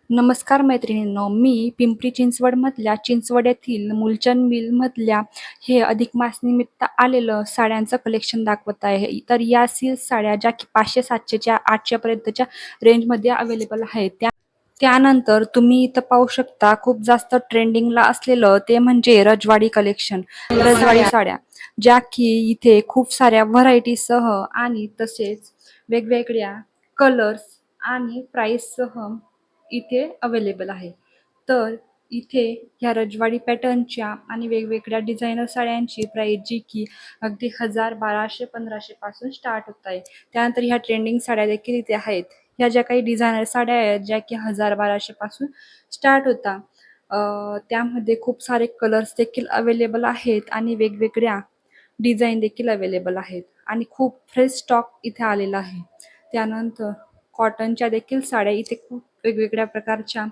नमस्कार मैत्रिणींनो, मी पिंपरी चिंचवडमधल्या चिंचवड येथील मूलचंद मिलमधल्या हे अधिक मास निमित्त आलेलं साड्यांचं कलेक्शन दाखवत आहे. तर या सिल्क साड्या ज्या की 500-700 च्या 800 पर्यंतच्या रेंजमध्ये अवेलेबल आहेत. त्यानंतर तुम्ही इथं पाहू शकता खूप जास्त ट्रेंडिंगला असलेलं ते म्हणजे रजवाडी कलेक्शन. रजवाडी साड्या ज्या की इथे खूप साऱ्या व्हरायटीसह आणि तसेच वेगवेगळ्या कलर्स आणि प्राईससह इथे अवेलेबल आहे. तर इथे ह्या रजवाडी पॅटर्नच्या आणि वेगवेगळ्या डिझायनर साड्यांची प्राइस जी की अगदी 1000, 1200, 1500 पासून स्टार्ट होत आहे. त्यानंतर ह्या ट्रेंडिंग साड्या देखील इथे आहेत. ह्या ज्या काही डिझायनर साड्या आहेत ज्या की 1000-1200 पासून स्टार्ट होता. त्यामध्ये खूप सारे कलर्स देखील अवेलेबल आहेत आणि वेगवेगळ्या डिझाइन देखील अवेलेबल आहेत आणि खूप फ्रेश स्टॉक इथे आलेला आहे. त्यानंतर कॉटनच्या देखील साड्या इथे खूप वेगवेगळ्या प्रकारच्या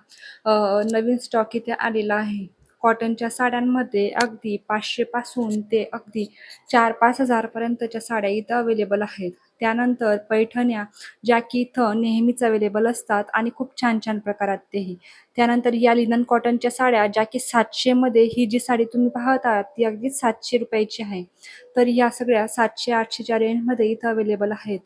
नवीन स्टॉक इथे आलेला आहे. कॉटनच्या साड्यांमध्ये अगदी 500 पासून ते अगदी 4-5 हजार पर्यंतच्या साड्या इथं अवेलेबल आहेत. त्यानंतर पैठण्या ज्या की इथं नेहमीच अवेलेबल असतात आणि खूप छान-छान प्रकारात तेही. त्यानंतर या लिनन कॉटनच्या साड्या ज्या की 700 मध्ये ही जी साडी तुम्ही पाहत आहात ती अगदी 700 रुपयाची आहे. तर या सगळ्या 700-800 च्या रेंजमध्ये इथं अवेलेबल आहेत.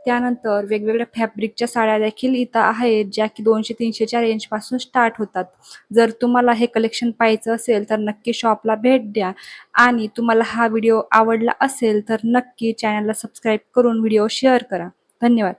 त्यानंतर वेगवेगळ्या फॅब्रिकच्या साड्या देखील इथं आहेत ज्या की 200-300 च्या रेंजपासून स्टार्ट होतात. जर तुम्हाला हे कलेक्शन पाहायचं असेल तर नक्की शॉपला भेट द्या आणि तुम्हाला हा व्हिडिओ आवडला असेल तर नक्की चॅनलला सबस्क्राईब करून व्हिडिओ शेअर करा. धन्यवाद.